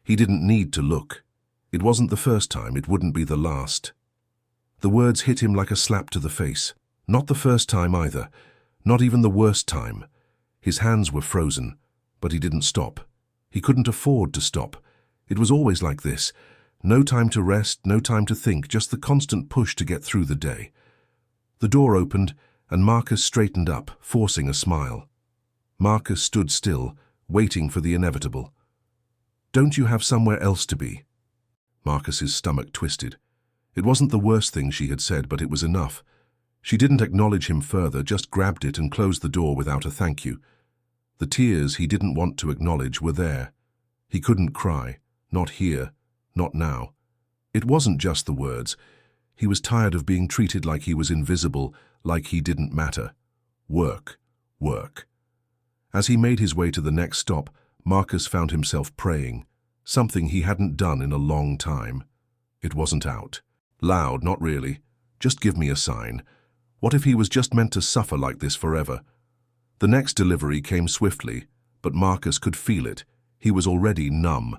He didn't need to look. It wasn't the first time, it wouldn't be the last. The words hit him like a slap to the face. Not the first time either, not even the worst time. His hands were frozen, but he didn't stop. He couldn't afford to stop. It was always like this. No time to rest, no time to think, just the constant push to get through the day. The door opened, and Marcus straightened up, forcing a smile. Marcus stood still, waiting for the inevitable. "Don't you have somewhere else to be?" Marcus's stomach twisted. It wasn't the worst thing she had said, but it was enough. She didn't acknowledge him further, just grabbed it and closed the door without a thank you. The tears he didn't want to acknowledge were there. He couldn't cry, not here, not now. It wasn't just the words. He was tired of being treated like he was invisible, like he didn't matter. Work, work. As he made his way to the next stop, Marcus found himself praying, something he hadn't done in a long time. It wasn't out. Loud, not really. Just give me a sign. What if he was just meant to suffer like this forever? The next delivery came swiftly, but Marcus could feel it. He was already numb.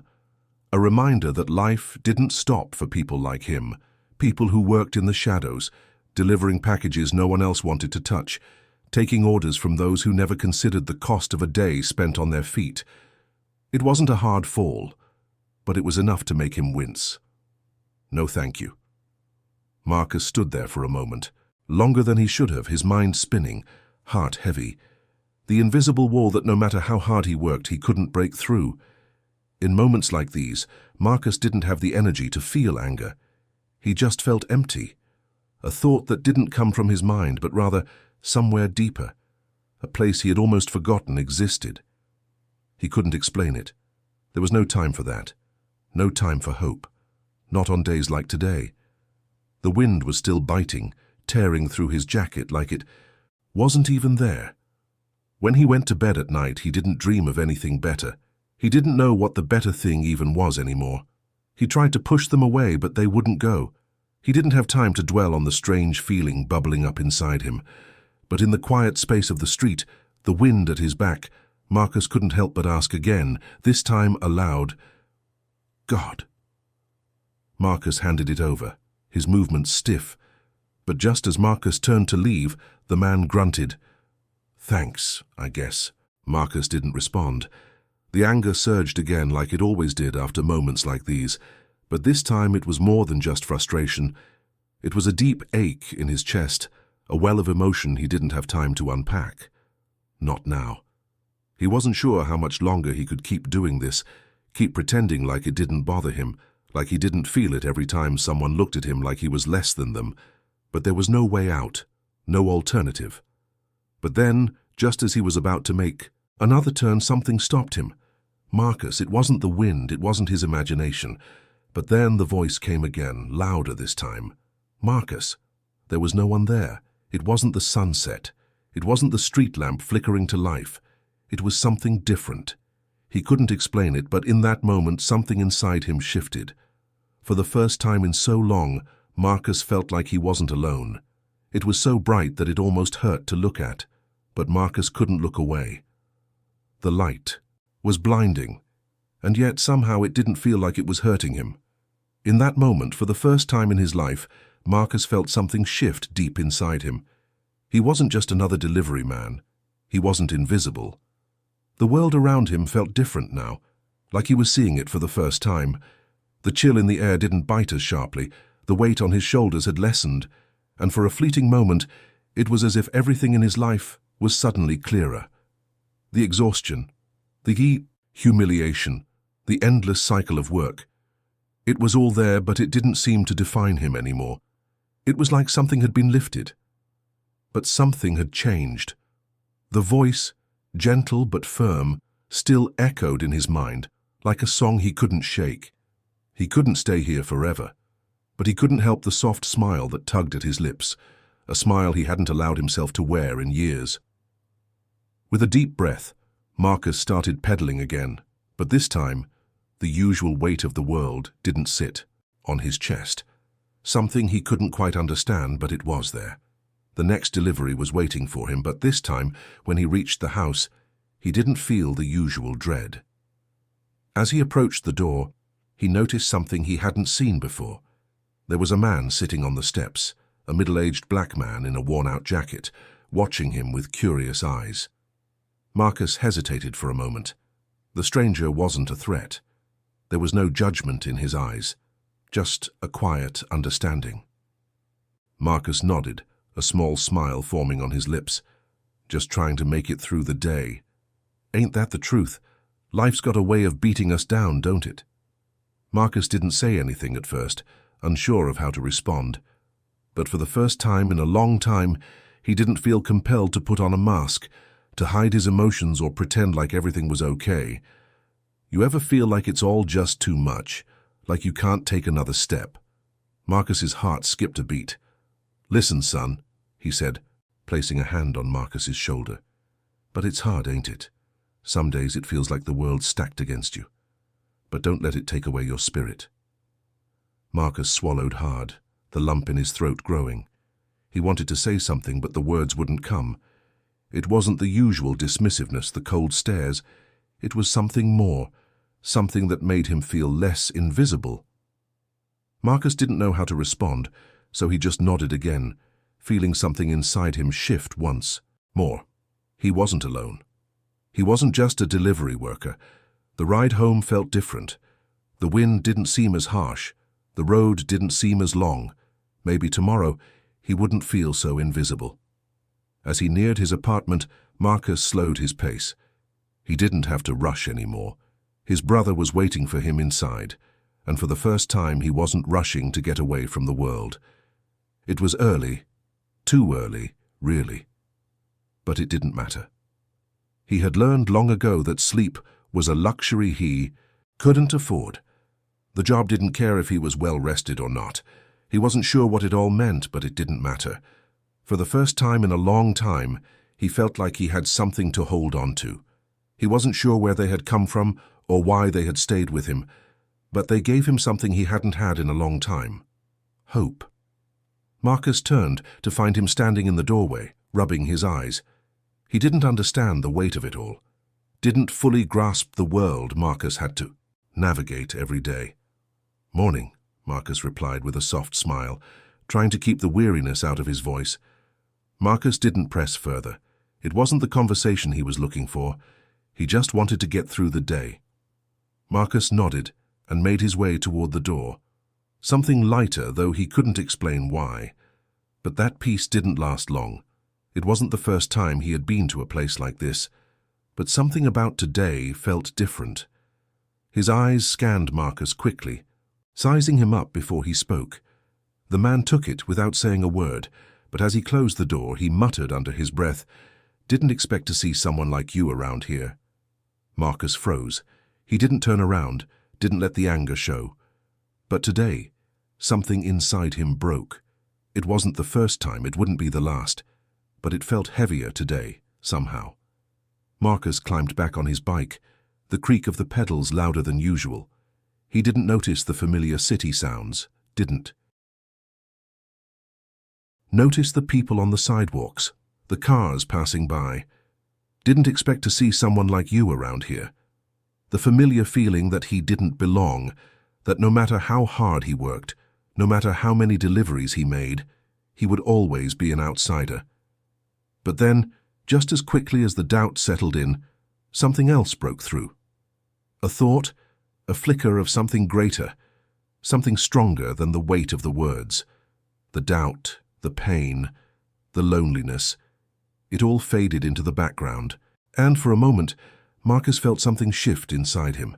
A reminder that life didn't stop for people like him, people who worked in the shadows, delivering packages no one else wanted to touch, taking orders from those who never considered the cost of a day spent on their feet. It wasn't a hard fall, but it was enough to make him wince. No thank you. Marcus stood there for a moment, longer than he should have, his mind spinning, heart heavy. The invisible wall that no matter how hard he worked, he couldn't break through. In moments like these, Marcus didn't have the energy to feel anger. He just felt empty. A thought that didn't come from his mind, but rather somewhere deeper, a place he had almost forgotten existed. He couldn't explain it. There was no time for that. No time for hope. Not on days like today. The wind was still biting, tearing through his jacket like it wasn't even there. When he went to bed at night, he didn't dream of anything better. He didn't know what the better thing even was anymore. He tried to push them away, but they wouldn't go. He didn't have time to dwell on the strange feeling bubbling up inside him. But in the quiet space of the street, the wind at his back, Marcus couldn't help but ask again, this time aloud, "God." Marcus handed it over, his movements stiff. But just as Marcus turned to leave, the man grunted, "Thanks, I guess." Marcus didn't respond. The anger surged again like it always did after moments like these, but this time it was more than just frustration. It was a deep ache in his chest, a well of emotion he didn't have time to unpack. Not now. He wasn't sure how much longer he could keep doing this, keep pretending like it didn't bother him, like he didn't feel it every time someone looked at him like he was less than them. But there was no way out, no alternative. But then, just as he was about to make another turn, something stopped him. Marcus, it wasn't the wind, it wasn't his imagination. But then the voice came again, louder this time. Marcus. There was no one there. It wasn't the sunset. It wasn't the street lamp flickering to life. It was something different. He couldn't explain it, but in that moment something inside him shifted. For the first time in so long, Marcus felt like he wasn't alone. It was so bright that it almost hurt to look at, but Marcus couldn't look away. The light was blinding, and yet somehow it didn't feel like it was hurting him. In that moment, for the first time in his life, Marcus felt something shift deep inside him. He wasn't just another delivery man. He wasn't invisible. The world around him felt different now, like he was seeing it for the first time. The chill in the air didn't bite as sharply, the weight on his shoulders had lessened, and for a fleeting moment, it was as if everything in his life was suddenly clearer. The exhaustion, the humiliation, the endless cycle of work. It was all there, but it didn't seem to define him anymore. It was like something had been lifted. But something had changed. The voice, gentle but firm, still echoed in his mind, like a song he couldn't shake. He couldn't stay here forever, but he couldn't help the soft smile that tugged at his lips, a smile he hadn't allowed himself to wear in years. With a deep breath, Marcus started pedaling again, but this time, the usual weight of the world didn't sit on his chest. Something he couldn't quite understand, but it was there. The next delivery was waiting for him, but this time, when he reached the house, he didn't feel the usual dread. As he approached the door, he noticed something he hadn't seen before. There was a man sitting on the steps, a middle-aged black man in a worn-out jacket, watching him with curious eyes. Marcus hesitated for a moment. The stranger wasn't a threat. There was no judgment in his eyes, just a quiet understanding. Marcus nodded, a small smile forming on his lips. Just trying to make it through the day. Ain't that the truth? Life's got a way of beating us down, don't it? Marcus didn't say anything at first, unsure of how to respond. But for the first time in a long time, he didn't feel compelled to put on a mask, to hide his emotions or pretend like everything was okay. You ever feel like it's all just too much, like you can't take another step? Marcus's heart skipped a beat. "Listen, son," he said, placing a hand on Marcus's shoulder. "But it's hard, ain't it? Some days it feels like the world's stacked against you. But don't let it take away your spirit." Marcus swallowed hard, the lump in his throat growing. He wanted to say something, but the words wouldn't come. It wasn't the usual dismissiveness, the cold stares. It was something more, something that made him feel less invisible. Marcus didn't know how to respond, so he just nodded again, feeling something inside him shift once more. He wasn't alone. He wasn't just a delivery worker. The ride home felt different. The wind didn't seem as harsh. The road didn't seem as long. Maybe tomorrow he wouldn't feel so invisible. As he neared his apartment, Marcus slowed his pace. He didn't have to rush anymore. His brother was waiting for him inside, and for the first time he wasn't rushing to get away from the world. It was early, too early, really. But it didn't matter. He had learned long ago that sleep was a luxury he couldn't afford. The job didn't care if he was well rested or not. He wasn't sure what it all meant, but it didn't matter. For the first time in a long time, he felt like he had something to hold on to. He wasn't sure where they had come from or why they had stayed with him, but they gave him something he hadn't had in a long time. Hope. Marcus turned to find him standing in the doorway, rubbing his eyes. He didn't understand the weight of it all. Didn't fully grasp the world Marcus had to navigate every day. "Morning," Marcus replied with a soft smile, trying to keep the weariness out of his voice. Marcus didn't press further. It wasn't the conversation he was looking for. He just wanted to get through the day. Marcus nodded and made his way toward the door. Something lighter, though he couldn't explain why. But that peace didn't last long. It wasn't the first time he had been to a place like this, but something about today felt different. His eyes scanned Marcus quickly, sizing him up before he spoke. The man took it without saying a word, but as he closed the door, he muttered under his breath, "Didn't expect to see someone like you around here." Marcus froze. He didn't turn around, didn't let the anger show. But today, something inside him broke. It wasn't the first time, it wouldn't be the last, but it felt heavier today, somehow. Marcus climbed back on his bike, the creak of the pedals louder than usual. He didn't notice the familiar city sounds, didn't. Notice the people on the sidewalks, the cars passing by. Didn't expect to see someone like you around here. The familiar feeling that he didn't belong, that no matter how hard he worked, no matter how many deliveries he made, he would always be an outsider. But then, just as quickly as the doubt settled in, something else broke through. A thought, a flicker of something greater, something stronger than the weight of the words. The doubt, the pain, the loneliness. It all faded into the background, and for a moment, Marcus felt something shift inside him.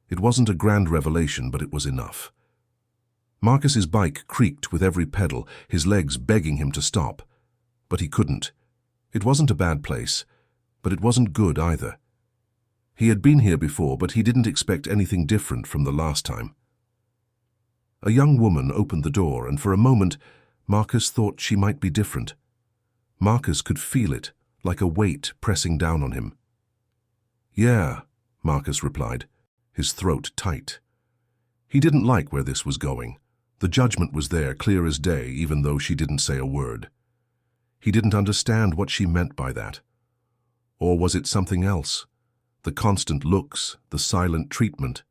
It wasn't a grand revelation, but it was enough. Marcus's bike creaked with every pedal, his legs begging him to stop. But he couldn't. It wasn't a bad place, but it wasn't good either. He had been here before, but he didn't expect anything different from the last time. A young woman opened the door, and for a moment, Marcus thought she might be different. Marcus could feel it, like a weight pressing down on him. "Yeah," Marcus replied, his throat tight. He didn't like where this was going. The judgment was there, clear as day, even though she didn't say a word. He didn't understand what she meant by that. Or was it something else? The constant looks, the silent treatment,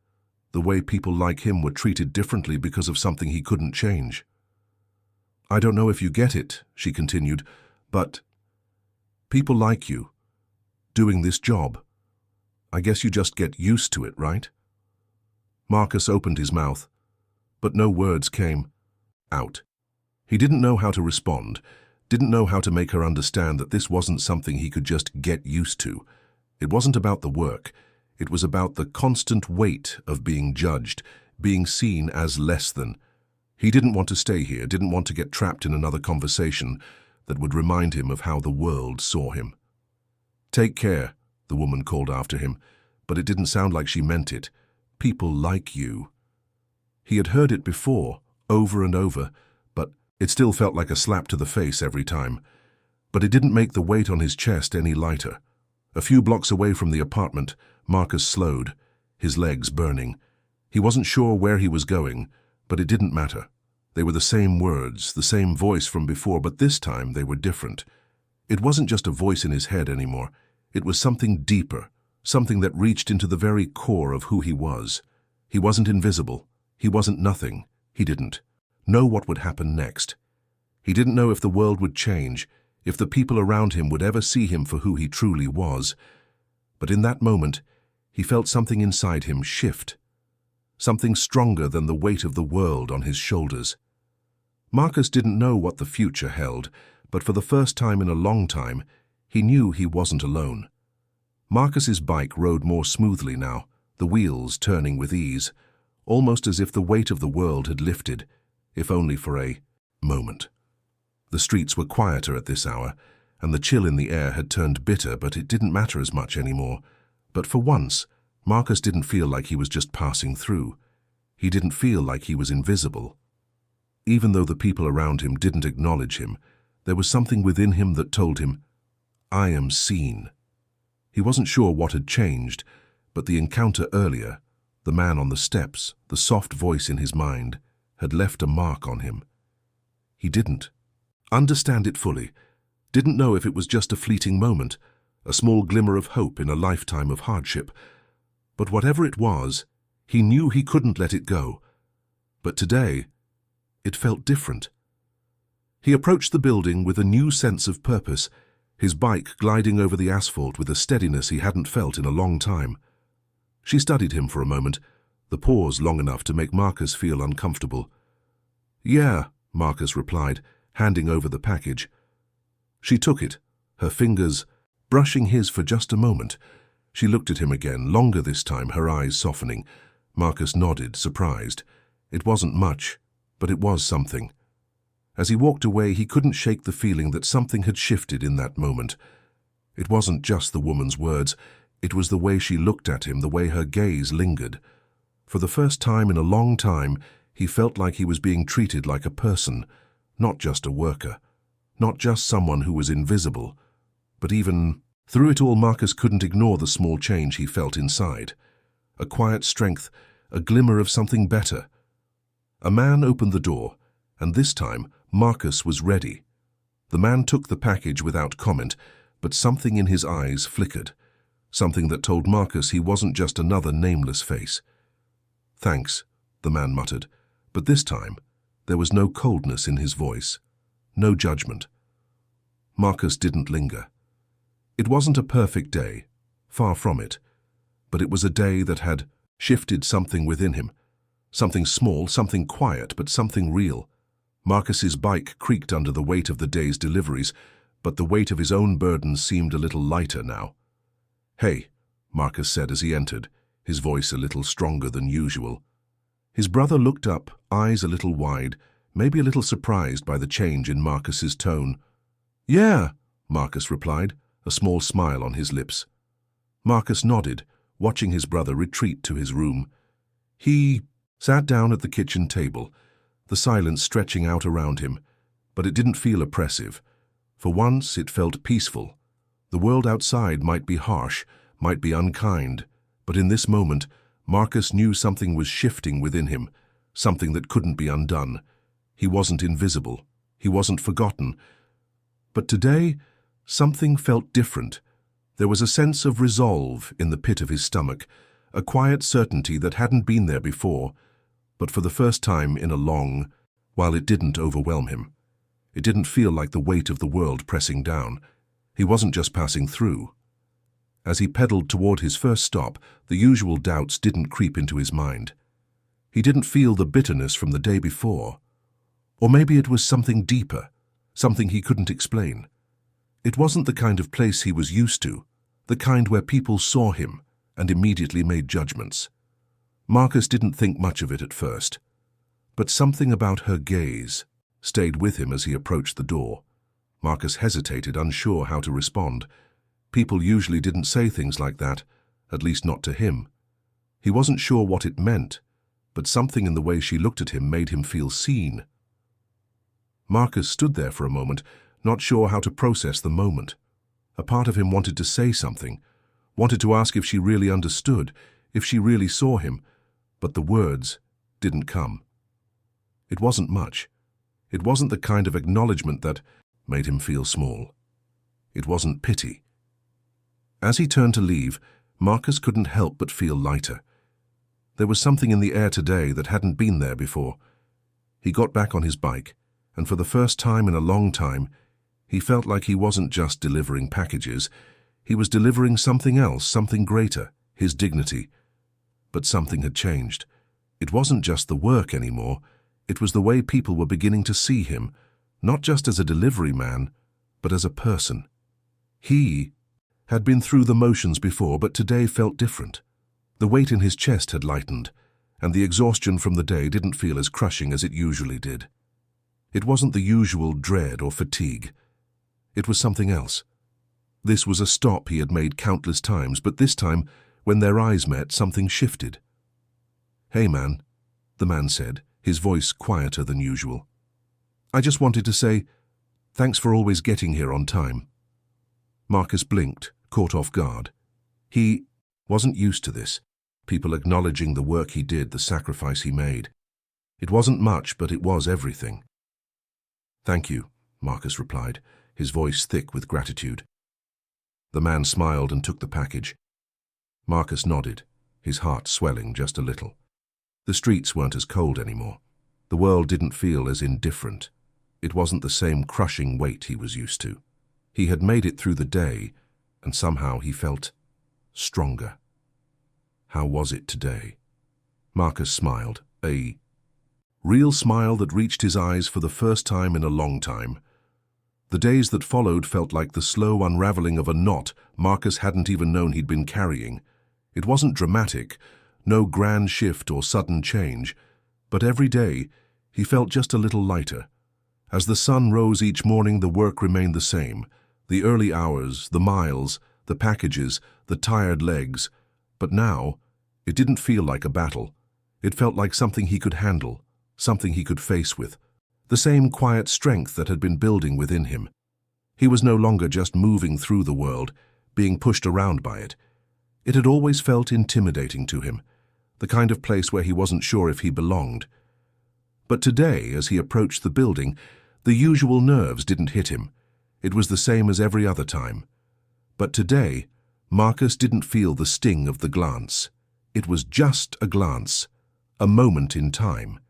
The way people like him were treated differently because of something he couldn't change. "I don't know if you get it," she continued, "but people like you, doing this job. I guess you just get used to it, right?" Marcus opened his mouth, but no words came out. He didn't know how to respond, didn't know how to make her understand that this wasn't something he could just get used to. It wasn't about the work. It was about the constant weight of being judged, being seen as less than. He didn't want to stay here, didn't want to get trapped in another conversation that would remind him of how the world saw him. "Take care," the woman called after him, but it didn't sound like she meant it. "People like you." He had heard it before, over and over, but it still felt like a slap to the face every time. But it didn't make the weight on his chest any lighter. A few blocks away from the apartment, Marcus slowed, his legs burning. He wasn't sure where he was going, but it didn't matter. They were the same words, the same voice from before, but this time they were different. It wasn't just a voice in his head anymore. It was something deeper, something that reached into the very core of who he was. He wasn't invisible. He wasn't nothing. He didn't know what would happen next. He didn't know if the world would change, if the people around him would ever see him for who he truly was. But in that moment, he felt something inside him shift, something stronger than the weight of the world on his shoulders. Marcus didn't know what the future held, but for the first time in a long time, he knew he wasn't alone. Marcus's bike rode more smoothly now, the wheels turning with ease, almost as if the weight of the world had lifted, if only for a moment. The streets were quieter at this hour, and the chill in the air had turned bitter, but it didn't matter as much anymore. But for once, Marcus didn't feel like he was just passing through. He didn't feel like he was invisible. Even though the people around him didn't acknowledge him, there was something within him that told him, "I am seen." He wasn't sure what had changed, but the encounter earlier, the man on the steps, the soft voice in his mind, had left a mark on him. He didn't understand it fully, didn't know if it was just a fleeting moment, a small glimmer of hope in a lifetime of hardship. But whatever it was, he knew he couldn't let it go. But today, it felt different. He approached the building with a new sense of purpose, his bike gliding over the asphalt with a steadiness he hadn't felt in a long time. She studied him for a moment, the pause long enough to make Marcus feel uncomfortable. "Yeah," Marcus replied, handing over the package. She took it, her fingers brushing his for just a moment. She looked at him again, longer this time, her eyes softening. Marcus nodded, surprised. It wasn't much, but it was something. As he walked away, he couldn't shake the feeling that something had shifted in that moment. It wasn't just the woman's words, it was the way she looked at him, the way her gaze lingered. For the first time in a long time, he felt like he was being treated like a person, not just a worker, not just someone who was invisible. But even through it all, Marcus couldn't ignore the small change he felt inside. A quiet strength, a glimmer of something better. A man opened the door, and this time Marcus was ready. The man took the package without comment, but something in his eyes flickered, something that told Marcus he wasn't just another nameless face. "Thanks," the man muttered, but this time there was no coldness in his voice, no judgment. Marcus didn't linger. It wasn't a perfect day, far from it, but it was a day that had shifted something within him, something small, something quiet, but something real. Marcus's bike creaked under the weight of the day's deliveries, but the weight of his own burdens seemed a little lighter now. "Hey," Marcus said as he entered, his voice a little stronger than usual. His brother looked up, eyes a little wide, maybe a little surprised by the change in Marcus's tone. "Yeah," Marcus replied, a small smile on his lips. Marcus nodded, watching his brother retreat to his room. He sat down at the kitchen table, the silence stretching out around him, but it didn't feel oppressive. For once it felt peaceful. The world outside might be harsh, might be unkind, but in this moment, Marcus knew something was shifting within him, something that couldn't be undone. He wasn't invisible. He wasn't forgotten. But today, something felt different. There was a sense of resolve in the pit of his stomach, a quiet certainty that hadn't been there before, but for the first time in a long, while it didn't overwhelm him. It didn't feel like the weight of the world pressing down. He wasn't just passing through. As he pedaled toward his first stop, the usual doubts didn't creep into his mind. He didn't feel the bitterness from the day before. Or maybe it was something deeper, something he couldn't explain. It wasn't the kind of place he was used to, the kind where people saw him and immediately made judgments. Marcus didn't think much of it at first, but something about her gaze stayed with him as he approached the door. Marcus hesitated, unsure how to respond. People usually didn't say things like that, at least not to him. He wasn't sure what it meant, but something in the way she looked at him made him feel seen. Marcus stood there for a moment, not sure how to process the moment. A part of him wanted to say something, wanted to ask if she really understood, if she really saw him, but the words didn't come. It wasn't much. It wasn't the kind of acknowledgement that made him feel small. It wasn't pity. As he turned to leave, Marcus couldn't help but feel lighter. There was something in the air today that hadn't been there before. He got back on his bike, and for the first time in a long time, he felt like he wasn't just delivering packages. He was delivering something else, something greater, his dignity. But something had changed. It wasn't just the work anymore. It was the way people were beginning to see him, not just as a delivery man, but as a person. He had been through the motions before, but today felt different. The weight in his chest had lightened, and the exhaustion from the day didn't feel as crushing as it usually did. It wasn't the usual dread or fatigue. It was something else. This was a stop he had made countless times, but this time, when their eyes met, something shifted. "Hey, man," the man said, his voice quieter than usual. "I just wanted to say, thanks for always getting here on time." Marcus blinked, caught off guard. He wasn't used to this, people acknowledging the work he did, the sacrifice he made. It wasn't much, but it was everything. "Thank you," Marcus replied, his voice thick with gratitude. The man smiled and took the package. Marcus nodded, his heart swelling just a little. The streets weren't as cold anymore. The world didn't feel as indifferent. It wasn't the same crushing weight he was used to. He had made it through the day, and somehow he felt stronger. How was it today? Marcus smiled, a real smile that reached his eyes for the first time in a long time. The days that followed felt like the slow unraveling of a knot Marcus hadn't even known he'd been carrying. It wasn't dramatic, no grand shift or sudden change, but every day he felt just a little lighter. As the sun rose each morning, the work remained the same. The early hours, the miles, the packages, the tired legs. But now, it didn't feel like a battle. It felt like something he could handle, something he could face with. The same quiet strength that had been building within him. He was no longer just moving through the world, being pushed around by it. It had always felt intimidating to him, the kind of place where he wasn't sure if he belonged. But today, as he approached the building, the usual nerves didn't hit him. It was the same as every other time. But today, Marcus didn't feel the sting of the glance. It was just a glance, a moment in time.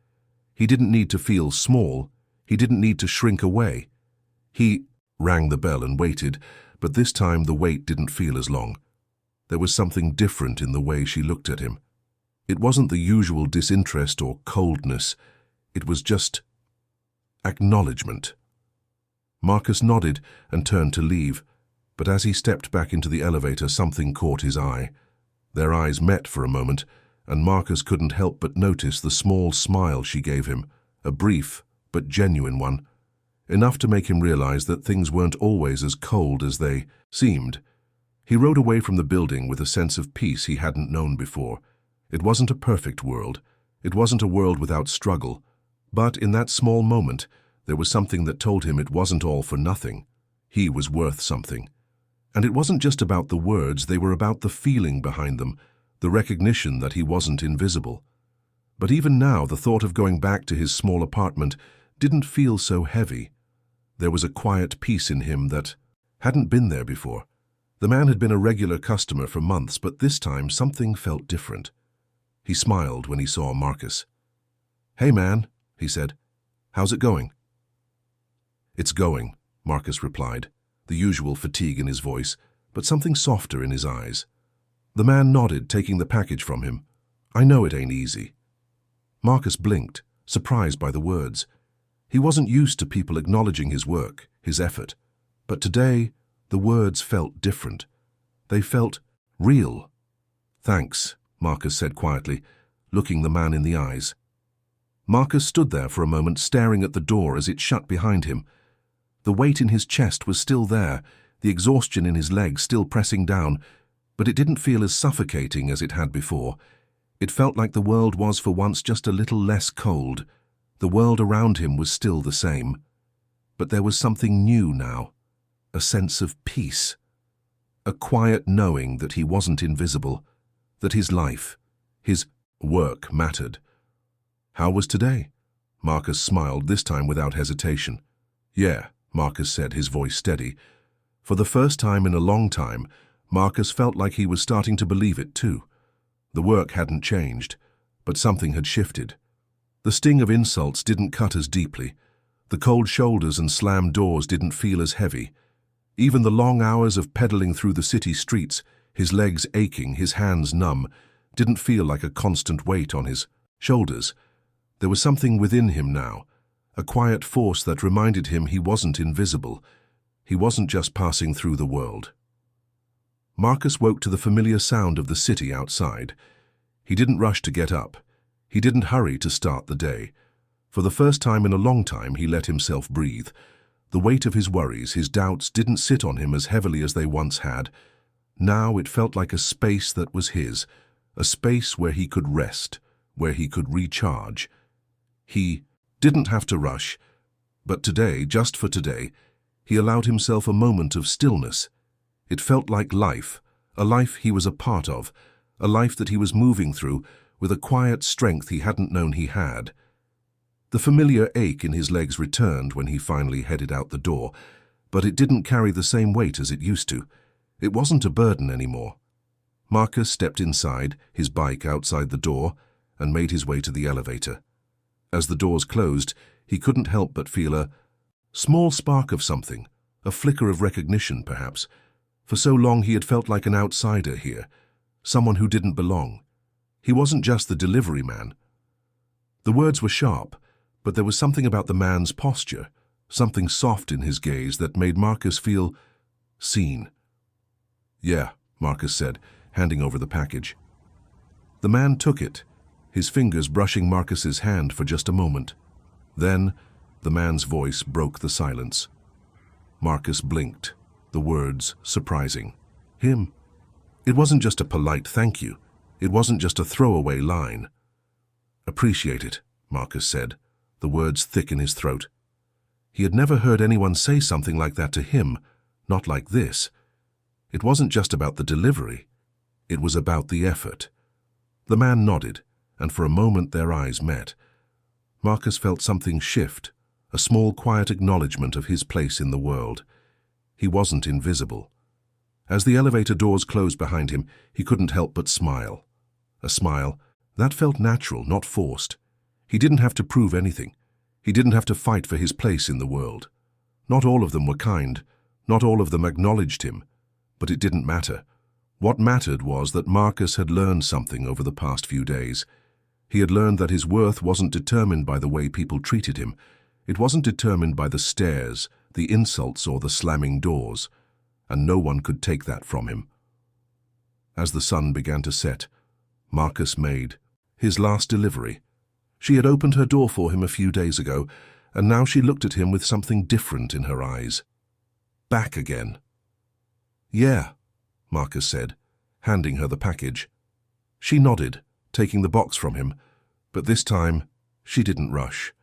He didn't need to feel small. He didn't need to shrink away. He rang the bell and waited, but this time the wait didn't feel as long. There was something different in the way she looked at him. It wasn't the usual disinterest or coldness. It was just acknowledgement. Marcus nodded and turned to leave, but as he stepped back into the elevator, something caught his eye. Their eyes met for a moment, and Marcus couldn't help but notice the small smile she gave him, a brief but genuine one, enough to make him realize that things weren't always as cold as they seemed. He rode away from the building with a sense of peace he hadn't known before. It wasn't a perfect world. It wasn't a world without struggle. But in that small moment, there was something that told him it wasn't all for nothing. He was worth something. And it wasn't just about the words, they were about the feeling behind them, the recognition that he wasn't invisible. But even now, the thought of going back to his small apartment didn't feel so heavy. There was a quiet peace in him that hadn't been there before. The man had been a regular customer for months, but this time something felt different. He smiled when he saw Marcus. "Hey, man," he said. "How's it going?" "It's going," Marcus replied, the usual fatigue in his voice, but something softer in his eyes. The man nodded, taking the package from him. "I know it ain't easy." Marcus blinked, surprised by the words. He wasn't used to people acknowledging his work, his effort. But today, the words felt different. They felt real. "Thanks," Marcus said quietly, looking the man in the eyes. Marcus stood there for a moment, staring at the door as it shut behind him. The weight in his chest was still there, the exhaustion in his legs still pressing down, but it didn't feel as suffocating as it had before. It felt like the world was for once just a little less cold. The world around him was still the same. But there was something new now, a sense of peace. A quiet knowing that he wasn't invisible, that his life, his work mattered. "How was today?" Marcus smiled, this time without hesitation. "Yeah," Marcus said, his voice steady. For the first time in a long time, Marcus felt like he was starting to believe it too. The work hadn't changed, but something had shifted. The sting of insults didn't cut as deeply. The cold shoulders and slammed doors didn't feel as heavy. Even the long hours of pedaling through the city streets, his legs aching, his hands numb, didn't feel like a constant weight on his shoulders. There was something within him now, a quiet force that reminded him he wasn't invisible. He wasn't just passing through the world. Marcus woke to the familiar sound of the city outside. He didn't rush to get up. He didn't hurry to start the day. For the first time in a long time, he let himself breathe. The weight of his worries, his doubts, didn't sit on him as heavily as they once had. Now it felt like a space that was his, a space where he could rest, where he could recharge. He didn't have to rush, but today, just for today, he allowed himself a moment of stillness. It felt like life, a life he was a part of, a life that he was moving through with a quiet strength he hadn't known he had. The familiar ache in his legs returned when he finally headed out the door, but it didn't carry the same weight as it used to. It wasn't a burden anymore. Marcus stepped inside, his bike outside the door, and made his way to the elevator. As the doors closed, he couldn't help but feel a small spark of something, a flicker of recognition, perhaps. For so long he had felt like an outsider here, someone who didn't belong. He wasn't just the delivery man. The words were sharp, but there was something about the man's posture, something soft in his gaze that made Marcus feel seen. "Yeah," Marcus said, handing over the package. The man took it, his fingers brushing Marcus's hand for just a moment. Then, the man's voice broke the silence. Marcus blinked, the words surprising. Him. It wasn't just a polite thank you. It wasn't just a throwaway line. "Appreciate it," Marcus said, the words thick in his throat. He had never heard anyone say something like that to him, not like this. It wasn't just about the delivery. It was about the effort. The man nodded, and for a moment their eyes met. Marcus felt something shift, a small quiet acknowledgement of his place in the world. He wasn't invisible. As the elevator doors closed behind him, he couldn't help but smile. A smile that felt natural, not forced. He didn't have to prove anything. He didn't have to fight for his place in the world. Not all of them were kind. Not all of them acknowledged him. But it didn't matter. What mattered was that Marcus had learned something over the past few days. He had learned that his worth wasn't determined by the way people treated him. It wasn't determined by the stares, the insults, or the slamming doors. And no one could take that from him. As the sun began to set, Marcus made his last delivery. She had opened her door for him a few days ago, and now she looked at him with something different in her eyes. Back again. "Yeah," Marcus said, handing her the package. She nodded, taking the box from him, but this time she didn't rush.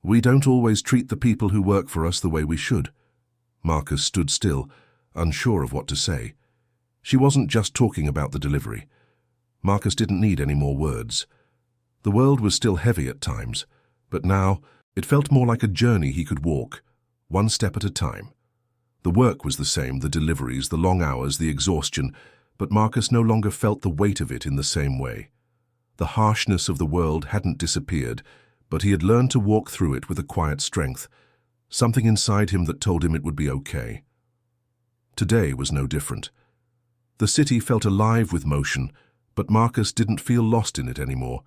"We don't always treat the people who work for us the way we should." Marcus stood still, unsure of what to say. She wasn't just talking about the delivery. Marcus didn't need any more words. The world was still heavy at times, but now it felt more like a journey he could walk, one step at a time. The work was the same, the deliveries, the long hours, the exhaustion, but Marcus no longer felt the weight of it in the same way. The harshness of the world hadn't disappeared, but he had learned to walk through it with a quiet strength, something inside him that told him it would be okay. Today was no different. The city felt alive with motion, but Marcus didn't feel lost in it anymore.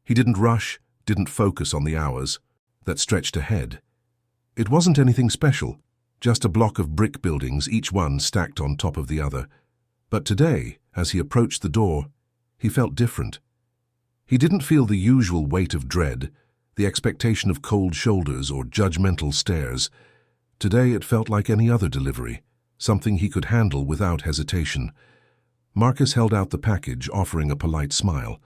He didn't rush, didn't focus on the hours that stretched ahead. It wasn't anything special, just a block of brick buildings, each one stacked on top of the other. But today, as he approached the door, he felt different. He didn't feel the usual weight of dread, the expectation of cold shoulders or judgmental stares. Today it felt like any other delivery, something he could handle without hesitation. Marcus held out the package, offering a polite smile.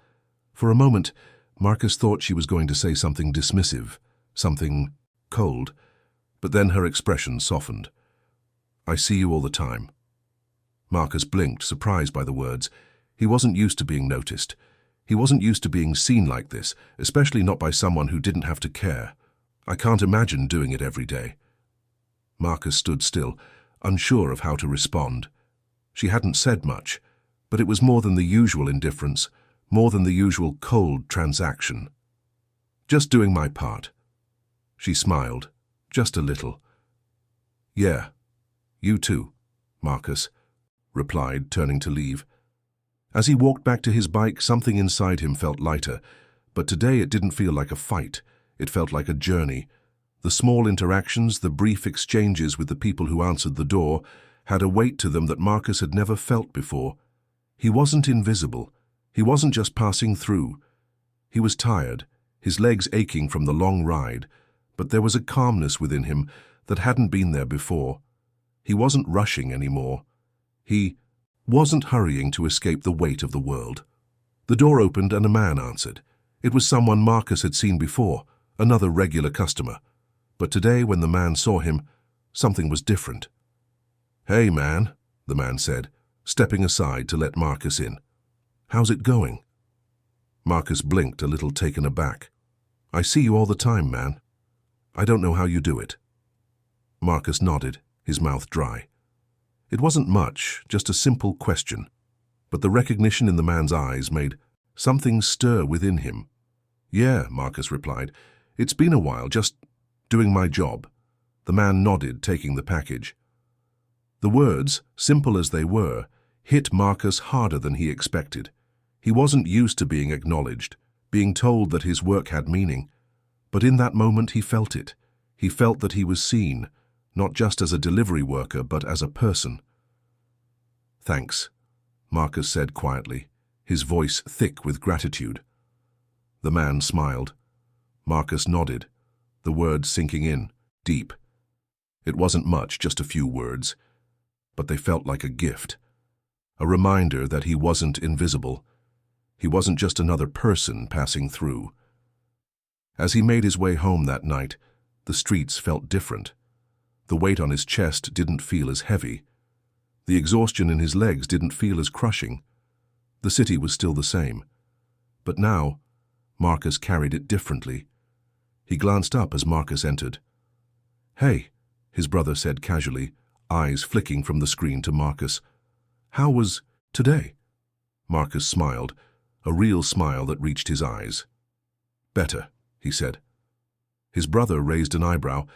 For a moment, Marcus thought she was going to say something dismissive, something cold, but then her expression softened. "I see you all the time." Marcus blinked, surprised by the words. He wasn't used to being noticed. He wasn't used to being seen like this, especially not by someone who didn't have to care. "I can't imagine doing it every day." Marcus stood still, unsure of how to respond. She hadn't said much, but it was more than the usual indifference, more than the usual cold transaction. "Just doing my part." She smiled, just a little. "Yeah, you too," Marcus replied, turning to leave. As he walked back to his bike, something inside him felt lighter, but today it didn't feel like a fight. It felt like a journey. The small interactions, the brief exchanges with the people who answered the door, had a weight to them that Marcus had never felt before. He wasn't invisible. He wasn't just passing through. He was tired, his legs aching from the long ride, but there was a calmness within him that hadn't been there before. He wasn't rushing anymore. He wasn't hurrying to escape the weight of the world. The door opened and a man answered. It was someone Marcus had seen before, another regular customer. But today, when the man saw him, something was different. "Hey, man," the man said, stepping aside to let Marcus in. "How's it going?" Marcus blinked, a little taken aback. "I see you all the time, man. I don't know how you do it." Marcus nodded, his mouth dry. It wasn't much, just a simple question, but the recognition in the man's eyes made something stir within him. "Yeah," Marcus replied. "It's been a while, just doing my job." The man nodded, taking the package. The words, simple as they were, hit Marcus harder than he expected. He wasn't used to being acknowledged, being told that his work had meaning. But in that moment he felt it. He felt that he was seen, not just as a delivery worker, but as a person. "Thanks," Marcus said quietly, his voice thick with gratitude. The man smiled. Marcus nodded, the words sinking in, deep. It wasn't much, just a few words, but they felt like a gift, a reminder that he wasn't invisible. He wasn't just another person passing through. As he made his way home that night, the streets felt different. The weight on his chest didn't feel as heavy. The exhaustion in his legs didn't feel as crushing. The city was still the same. But now, Marcus carried it differently. He glanced up as Marcus entered. "Hey," his brother said casually, eyes flicking from the screen to Marcus. "How was today?" Marcus smiled, a real smile that reached his eyes. "Better," he said. His brother raised an eyebrow,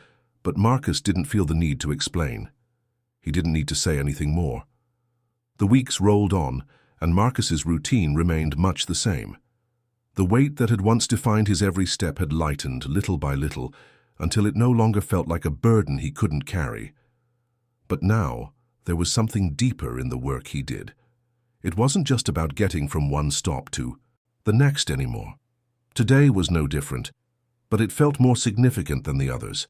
but Marcus didn't feel the need to explain. He didn't need to say anything more. The weeks rolled on, and Marcus's routine remained much the same. The weight that had once defined his every step had lightened little by little, until it no longer felt like a burden he couldn't carry. But now, there was something deeper in the work he did. It wasn't just about getting from one stop to the next anymore. Today was no different, but it felt more significant than the others.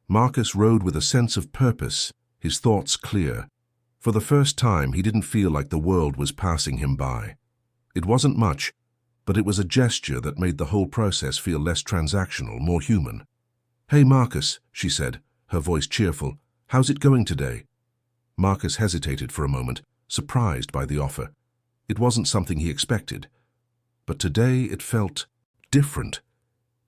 Marcus rode with a sense of purpose, his thoughts clear. For the first time, he didn't feel like the world was passing him by. It wasn't much, but it was a gesture that made the whole process feel less transactional, more human. "Hey, Marcus," she said, her voice cheerful. "How's it going today?" Marcus hesitated for a moment, surprised by the offer. It wasn't something he expected. But today it felt different.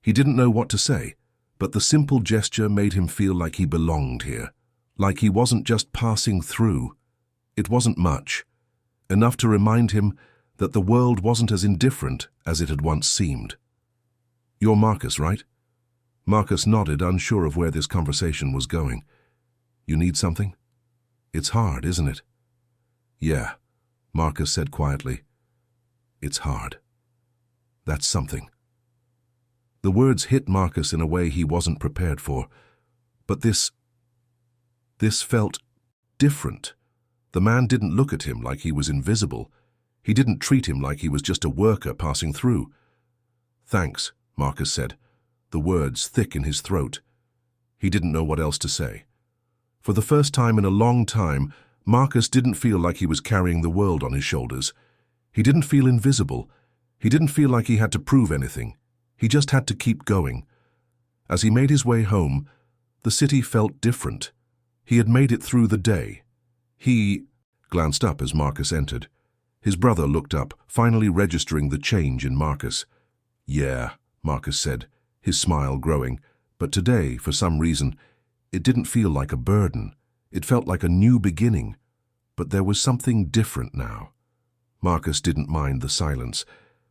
He didn't know what to say, but the simple gesture made him feel like he belonged here, like he wasn't just passing through. It wasn't much, enough to remind him that the world wasn't as indifferent as it had once seemed. "You're Marcus, right?" Marcus nodded, unsure of where this conversation was going. "You need something? It's hard, isn't it?" "Yeah," Marcus said quietly. "It's hard. That's something." The words hit Marcus in a way he wasn't prepared for. But this felt different. The man didn't look at him like he was invisible. He didn't treat him like he was just a worker passing through. "Thanks," Marcus said, the words thick in his throat. He didn't know what else to say. For the first time in a long time, Marcus didn't feel like he was carrying the world on his shoulders. He didn't feel invisible. He didn't feel like he had to prove anything. He just had to keep going. As he made his way home, the city felt different. He had made it through the day. He glanced up as Marcus entered. His brother looked up, finally registering the change in Marcus. "Yeah," Marcus said, his smile growing, but today, for some reason, it didn't feel like a burden. It felt like a new beginning, but there was something different now. Marcus didn't mind the silence.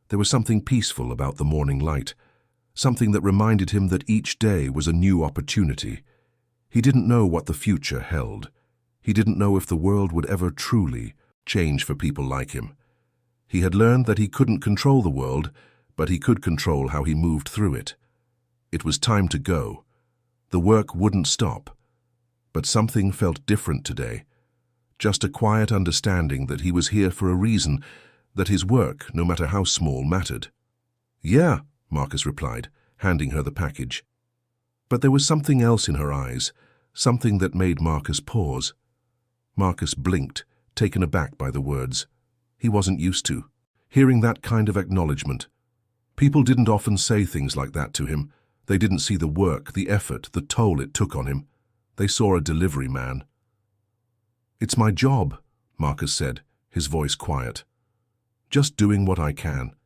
There was something peaceful about the morning light, something that reminded him that each day was a new opportunity. He didn't know what the future held. He didn't know if the world would ever truly change for people like him. He had learned that he couldn't control the world, but he could control how he moved through it. It was time to go. The work wouldn't stop. But something felt different today. Just a quiet understanding that he was here for a reason, that his work, no matter how small, mattered. "Yeah," Marcus replied, handing her the package. But there was something else in her eyes, something that made Marcus pause. Marcus blinked, taken aback by the words. He wasn't used to hearing that kind of acknowledgement. People didn't often say things like that to him. They didn't see the work, the effort, the toll it took on him. They saw a delivery man. "It's my job," Marcus said, his voice quiet. "Just doing what I can."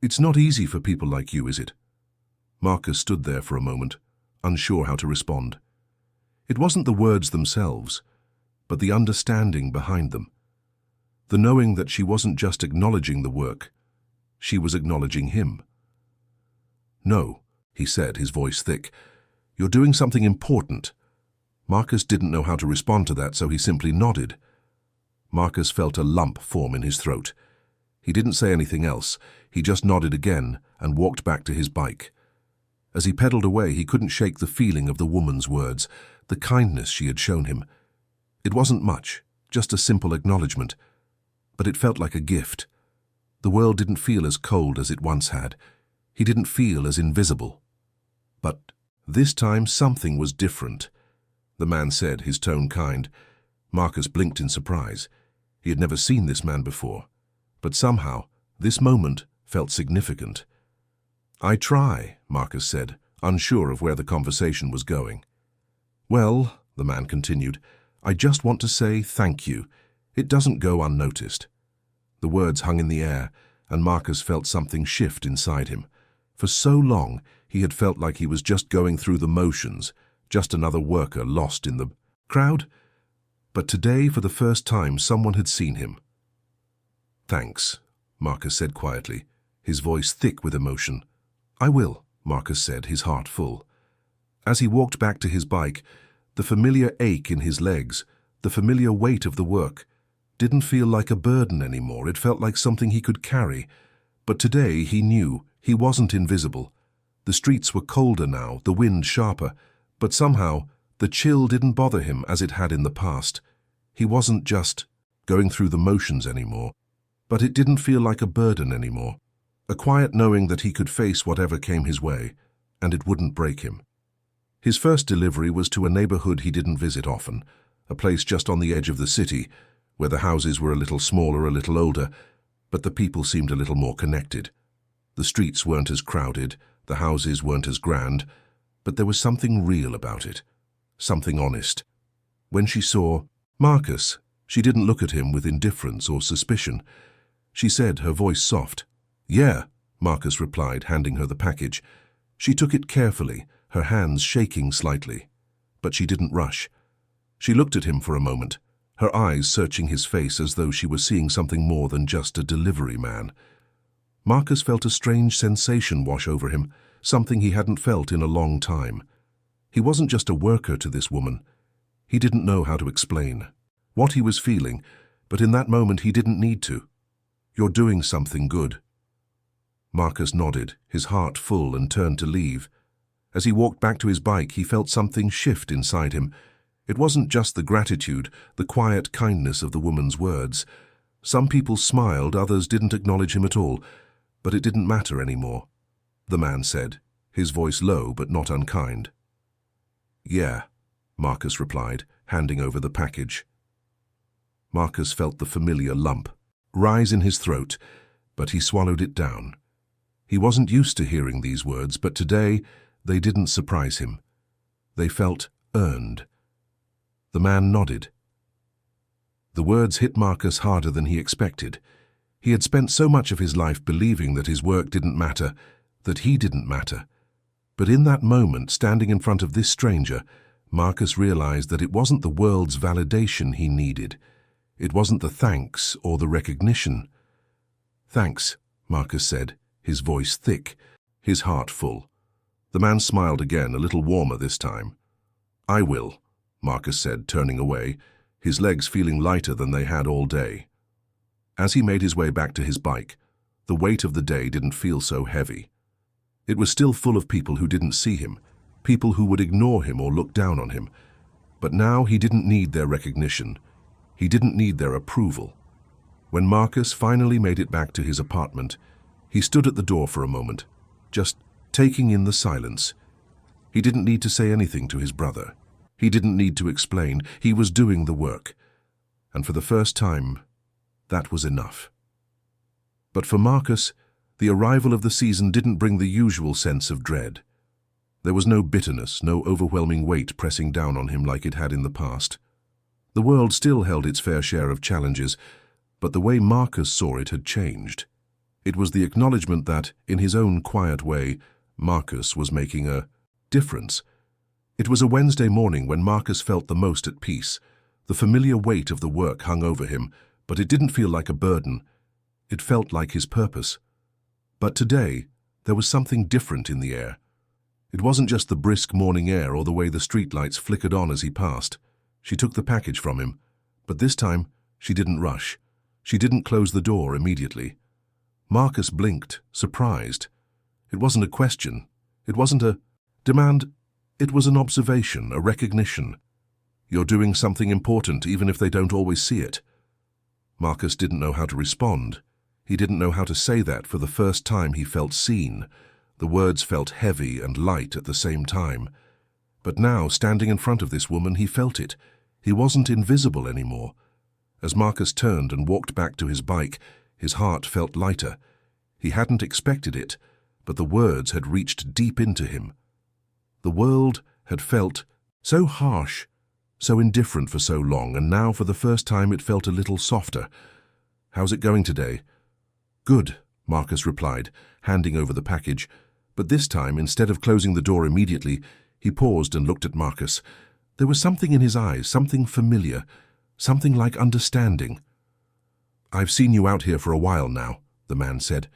"It's not easy for people like you, is it?" Marcus stood there for a moment, unsure how to respond. It wasn't the words themselves, but the understanding behind them. The knowing that she wasn't just acknowledging the work, she was acknowledging him. "No," he said, his voice thick. "You're doing something important." Marcus didn't know how to respond to that, so he simply nodded. Marcus felt a lump form in his throat. He didn't say anything else. He just nodded again and walked back to his bike. As he pedaled away, he couldn't shake the feeling of the woman's words, the kindness she had shown him. It wasn't much, just a simple acknowledgement, but it felt like a gift. The world didn't feel as cold as it once had. He didn't feel as invisible. But this time something was different. The man said, his tone kind. Marcus blinked in surprise. He had never seen this man before, but somehow this moment felt significant. "I try," Marcus said, unsure of where the conversation was going. "Well," the man continued, "I just want to say thank you. It doesn't go unnoticed." The words hung in the air, and Marcus felt something shift inside him. For so long, he had felt like he was just going through the motions, just another worker lost in the crowd. But today, for the first time, someone had seen him. "Thanks," Marcus said quietly, his voice thick with emotion. "I will," Marcus said, his heart full. As he walked back to his bike, the familiar ache in his legs, the familiar weight of the work, didn't feel like a burden anymore. It felt like something he could carry. But today he knew he wasn't invisible. The streets were colder now, the wind sharper, but somehow the chill didn't bother him as it had in the past. He wasn't just going through the motions anymore, but it didn't feel like a burden anymore. A quiet knowing that he could face whatever came his way, and it wouldn't break him. His first delivery was to a neighborhood he didn't visit often, a place just on the edge of the city, where the houses were a little smaller, a little older, but the people seemed a little more connected. The streets weren't as crowded, the houses weren't as grand, but there was something real about it, something honest. When she saw Marcus, she didn't look at him with indifference or suspicion. She said, her voice soft. "Yeah," Marcus replied, handing her the package. She took it carefully, her hands shaking slightly. But she didn't rush. She looked at him for a moment, her eyes searching his face as though she was seeing something more than just a delivery man. Marcus felt a strange sensation wash over him, something he hadn't felt in a long time. He wasn't just a worker to this woman. He didn't know how to explain what he was feeling, but in that moment he didn't need to. "You're doing something good." Marcus nodded, his heart full, and turned to leave. As he walked back to his bike, he felt something shift inside him. It wasn't just the gratitude, the quiet kindness of the woman's words. Some people smiled, others didn't acknowledge him at all, but it didn't matter anymore. The man said, his voice low but not unkind. "Yeah," Marcus replied, handing over the package. Marcus felt the familiar lump rise in his throat, but he swallowed it down. He wasn't used to hearing these words, but today they didn't surprise him. They felt earned. The man nodded. The words hit Marcus harder than he expected. He had spent so much of his life believing that his work didn't matter, that he didn't matter. But in that moment, standing in front of this stranger, Marcus realized that it wasn't the world's validation he needed. It wasn't the thanks or the recognition. "Thanks," Marcus said, his voice thick, his heart full. The man smiled again, a little warmer this time. "I will," Marcus said, turning away, his legs feeling lighter than they had all day. As he made his way back to his bike, the weight of the day didn't feel so heavy. It was still full of people who didn't see him, people who would ignore him or look down on him. But now he didn't need their recognition. He didn't need their approval. When Marcus finally made it back to his apartment, he stood at the door for a moment, just taking in the silence. He didn't need to say anything to his brother. He didn't need to explain. He was doing the work. And for the first time, that was enough. But for Marcus, the arrival of the season didn't bring the usual sense of dread. There was no bitterness, no overwhelming weight pressing down on him like it had in the past. The world still held its fair share of challenges, but the way Marcus saw it had changed. It was the acknowledgement that, in his own quiet way, Marcus was making a difference. It was a Wednesday morning when Marcus felt the most at peace. The familiar weight of the work hung over him, but it didn't feel like a burden. It felt like his purpose. But today, there was something different in the air. It wasn't just the brisk morning air or the way the streetlights flickered on as he passed. She took the package from him, but this time she didn't rush. She didn't close the door immediately. Marcus blinked, surprised. It wasn't a question. It wasn't a demand. It was an observation, a recognition. "You're doing something important, even if they don't always see it." Marcus didn't know how to respond. He didn't know how to say that. For the first time he felt seen. The words felt heavy and light at the same time. But now, standing in front of this woman, he felt it. He wasn't invisible anymore. As Marcus turned and walked back to his bike, his heart felt lighter. He hadn't expected it, but the words had reached deep into him. The world had felt so harsh, so indifferent for so long, and now for the first time it felt a little softer. "How's it going today?" "Good," Marcus replied, handing over the package. But this time, instead of closing the door immediately, he paused and looked at Marcus. There was something in his eyes, something familiar, something like understanding. "I've seen you out here for a while now," the man said.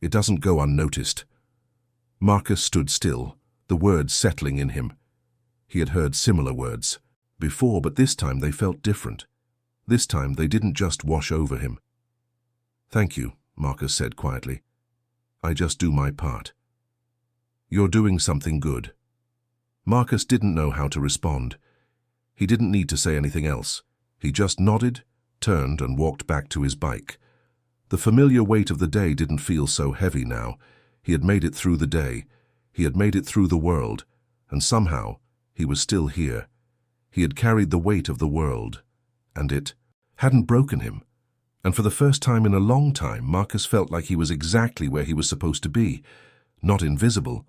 "It doesn't go unnoticed." Marcus stood still, the words settling in him. He had heard similar words before, but this time they felt different. This time they didn't just wash over him. "Thank you," Marcus said quietly. "I just do my part." "You're doing something good." Marcus didn't know how to respond. He didn't need to say anything else. He just nodded, turned, and walked back to his bike. The familiar weight of the day didn't feel so heavy now. He had made it through the day. He had made it through the world. And somehow, he was still here. He had carried the weight of the world. And it hadn't broken him. And for the first time in a long time, Marcus felt like he was exactly where he was supposed to be. Not invisible,